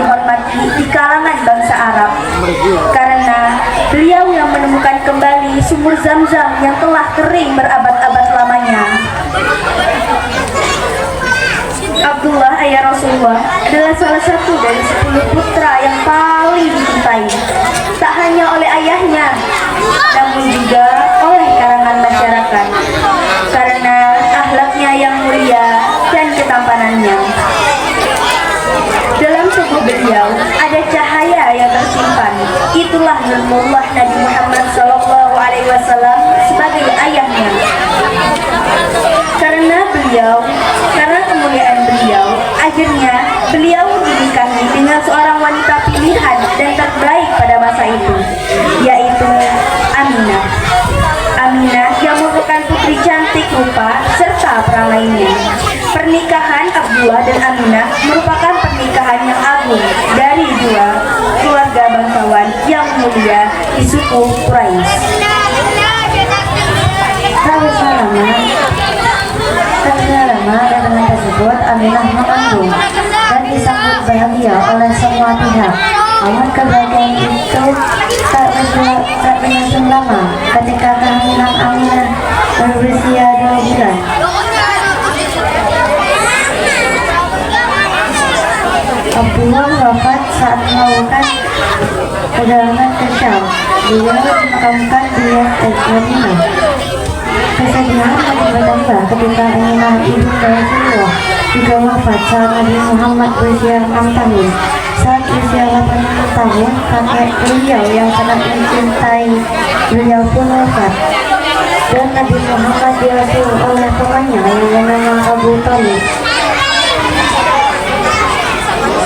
dihormati di kalangan bangsa Arab karena beliau yang menemukan kembali sumur Zam-Zam yang telah kering berabad-abad lamanya. Abdullah ayah Rasulullah adalah salah satu dari 10 putra yang paling dicintai, tak hanya oleh ayahnya, namun juga oleh kalangan masyarakat karena akhlaknya yang mulia dan ketampanannya. Dalam tubuh beliau ada cahaya yang tersimpan, itulah Nurullah Nabi Muhammad SAW sebagai ayahnya. Karena kemuliaan beliau, akhirnya beliau dinikahi dengan seorang wanita pilihan dan terbaik pada masa itu, yaitu Aminah. Aminah yang merupakan putri cantik rupa serta perangainya. Pernikahan Abdullah dan Aminah merupakan pernikahan yang agung dari dua keluarga bangsawan yang mulia di suku Quraisy. Selama dagangan tersebut Aminah mengandung dan disambut bahagia oleh semua pihak. Namun kebahagiaan itu tak berlangsung lama ketika kehamilan Aminah berusia 2 bulan. Abdullah wafat saat melakukan perjalanan ke Syam. Beliau dimakamkan di Madinah. Kesedihan makin bertambah ketika Aminah ibunda Rasulullah juga wafat saat Nabi Muhammad berusia 6 tahun. Saat usia 8 tahun, kakek beliau yang sangat mencintai beliau pun wafat. Dan Nabi Muhammad diasuh oleh temannya yang bernama Abu Thalib.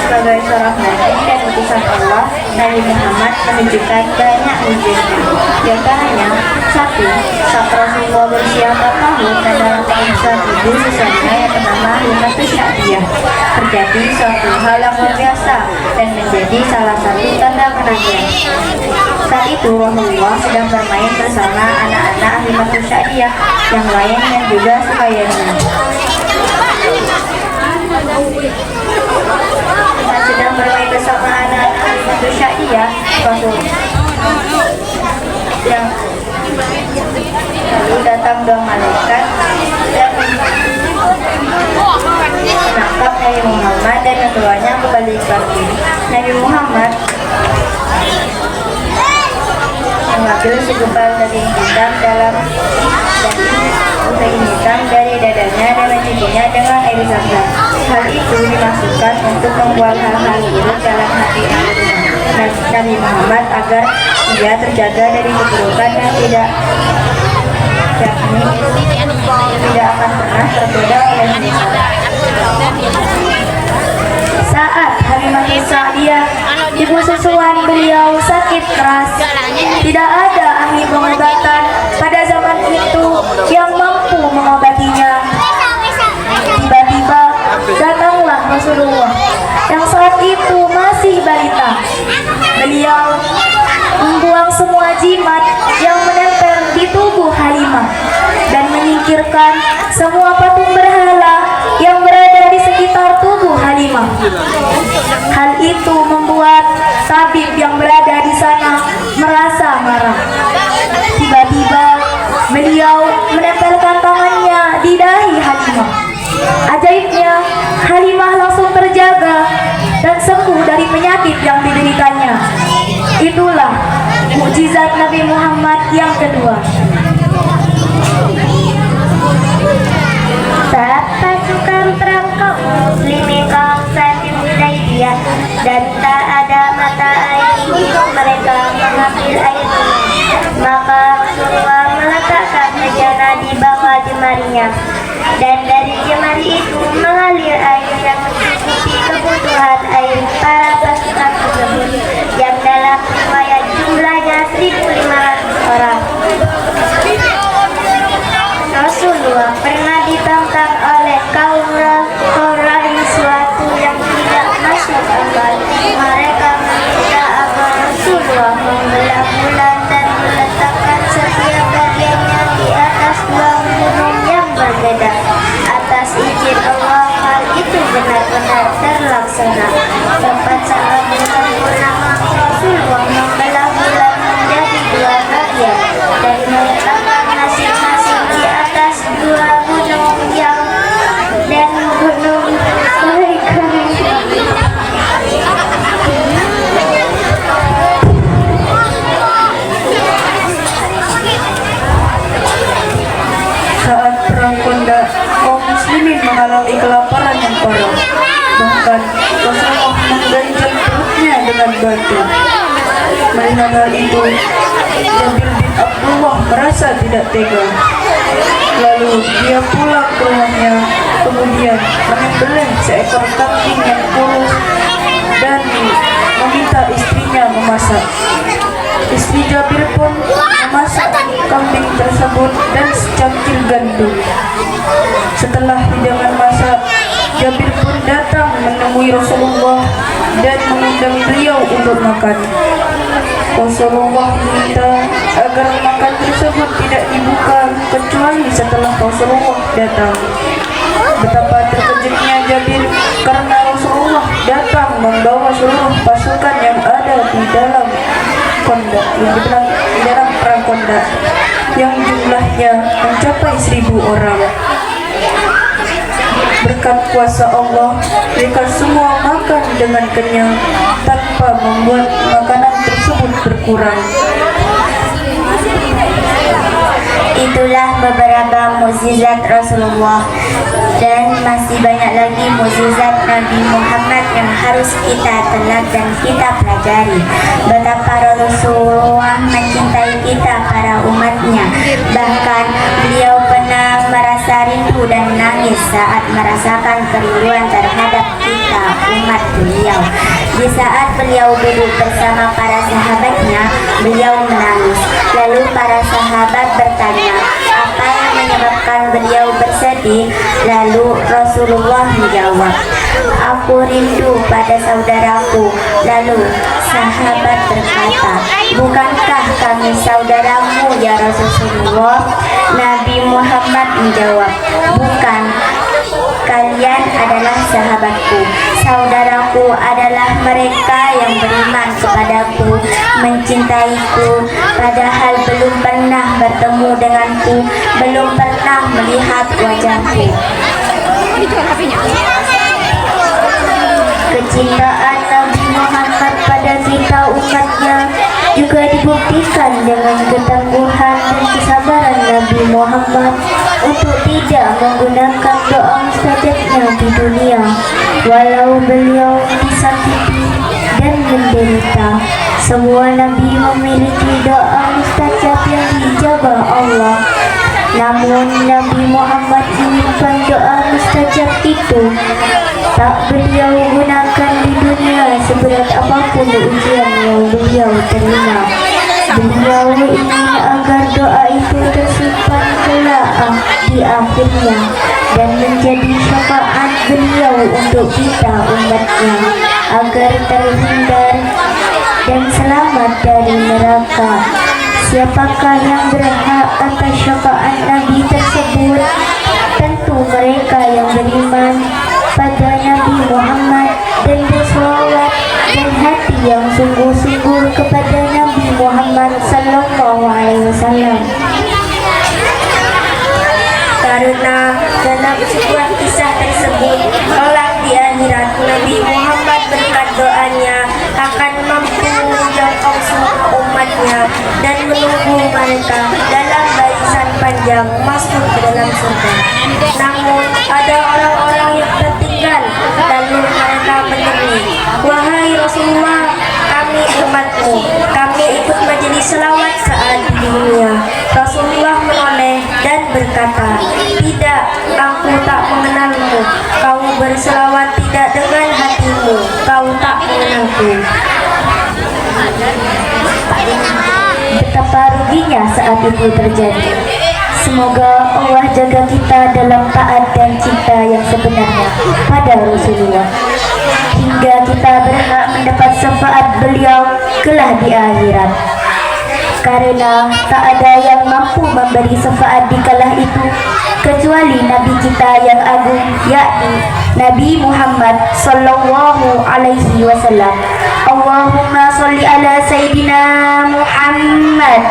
Sebagai seorang nabi dan utusan Allah, Nabi Muhammad menunjukkan banyak wujudnya. Di antaranya, 1. Saat Rasulullah berusia 4 tahun dan dalam kehidupan ibu sesungguhnya yang bernama Limatus Sya'diyah, terjadi suatu hal yang luar biasa dan menjadi salah satu tanda kenabian. Saat itu Rasulullah sedang bermain bersama anak-anak Limatus Sya'diyah yang lain yang juga sekayanya. Sedang bermain bersama anak-anak Limatus Sya'diyah, Rasul yang lalu datang dua malaikat dan menangkap Nabi Muhammad dan membawanya kembali pergi. Nabi Muhammad mengambil segumpal daging hitam dari dadanya dan mencukupnya dengan air zam-zam. Hal itu dimaksudkan untuk membuang hal-hal buruk dalam hati Nabi Muhammad agar dia terjaga dari keburukan dan tidak akan pernah tergoda oleh mereka. Saat Halimatus Sya'diyah, ibu susuan beliau sakit keras, tidak ada ahli pengobatan pada zaman itu yang mampu mengobatinya. Tiba-tiba datanglah Rasulullah yang saat itu masih balita. Beliau membuang semua jimat yang menempel di tubuh Halimah dan menyingkirkan semua patung berhala yang berada di sekitar tubuh Halimah. Hal itu membuat tabib yang berada di sana merasa marah. Tiba-tiba beliau menempelkan tangannya di dahi Halimah. Ajaibnya, Halimah langsung terjaga dan sembuh dari penyakit yang dideritanya. Itulah mukjizat Nabi Muhammad yang kedua. Saat pasukan perang kaum muslimin Ansar di Hudaybiyah dan tak ada mata air untuk mereka mengambil air minum, maka Rasulullah meletakkan bejana di bawah jemarinya, dan dari jemari itu mengalir air yang mencukupi kebutuhan air para pasukan tersebut yang dalam riwayat jumlahnya 1.500 orang. Rasulullah pernah ditantang oleh kaum Quraisy suatu yang tidak masuk akal. Mereka meminta agar Rasulullah membelah bulan dan meletakkan setiap bagiannya di atas dua gunung yang berbeda. Atas izin Allah, hal itu benar-benar terlaksana. Tempat saat bahkan Rasulullah mengganjal perutnya dengan batu. Melihat hal itu, Jabir bin Abdullah merasa tidak tega. Lalu dia pulang ke rumahnya, kemudian menyembelih seekor kambing yang kurus dan meminta istrinya memasak. Istri Jabir pun memasak kambing tersebut dan secangkir gandum. Setelah hidangan masak, Jabir pun datang menemui Rasulullah dan mengundang beliau untuk makan. Rasulullah meminta agar makan tersebut tidak dibuka kecuali setelah Rasulullah datang. Betapa terkejutnya Jabir karena Rasulullah datang membawa seluruh pasukan yang ada di dalam perang Kondak yang jumlahnya mencapai 1.000 orang. Berkat kuasa Allah, mereka semua makan dengan kenyang tanpa membuat makanan tersebut berkurang. Itulah beberapa mukjizat Rasulullah, dan masih banyak lagi mukjizat Nabi Muhammad yang harus kita telah dan kita pelajari. Betapa Rasulullah mencintai kita para umatnya. Bahkan beliau pernah merasa rindu dan nangis saat merasakan kerinduan terhadap kita umat beliau. Di saat beliau duduk bersama para sahabatnya, beliau menangis. Lalu para sahabat bertanya, apa yang menyebabkan beliau bersedih? Lalu Rasulullah menjawab, aku rindu pada saudaraku. Lalu sahabat berkata, bukankah kami saudaramu ya Rasulullah? Nabi Muhammad menjawab, bukan. Kalian adalah sahabatku. Saudaraku adalah mereka yang beriman kepadaku, mencintaiku, padahal belum pernah bertemu denganku, belum pernah melihat wajahku. Kecintaan Nabi Muhammad pada kita umatnya juga dibuktikan dengan ketangguhan dan kesabaran Nabi Muhammad untuk tidak menggunakan doa mustajabnya di dunia, walau beliau disakiti dan menderita. Semua Nabi memiliki doa mustajab yang diijabah Allah. Namun Nabi Muhammad menyimpan doa mustajab itu tak beliau gunakan di dunia seberat apapun ujian yang beliau terima. Beliau ingin agar doa itu tersimpan kelak di akhirnya dan menjadi syafaat beliau untuk kita umatnya, agar terhindar dan selamat dari neraka. Siapakah yang berhak atas syafaat Nabi tersebut? Tentu mereka yang beriman pada Nabi Muhammad dan bersolawat dan hati yang sungguh-sungguh kepada Nabi Muhammad sallallahu alaihi wasallam. Karena dalam sebuah kisah tersebut, kelak di akhirat Nabi Muhammad berkat doanya akan mampu menjangkau semua umatnya dan menunggu mereka dalam barisan panjang masuk ke dalam surga. Namun ada orang-orang yang tertinggal, lalu mereka menyeru, wahai Rasulullah, kami umatmu, kami ikut majelis selawat saat di dunia. Rasulullah menoleh dan berkata, tidak, aku tak mengenalmu. Kau berselawat tidak dengan hatimu, kau tak mengenalku. Betapa ruginya saat itu terjadi. Semoga Allah jaga kita dalam taat dan cinta yang sebenarnya pada Rasulullah, hingga kita berhak mendapat syafaat beliau kelak di akhirat. Karena tak ada yang mampu memberi syafaat di kala itu kecuali Nabi kita yang agung, yakni Nabi Muhammad sallallahu alaihi wasallam. Allahumma sholli ala Sayyidina Muhammad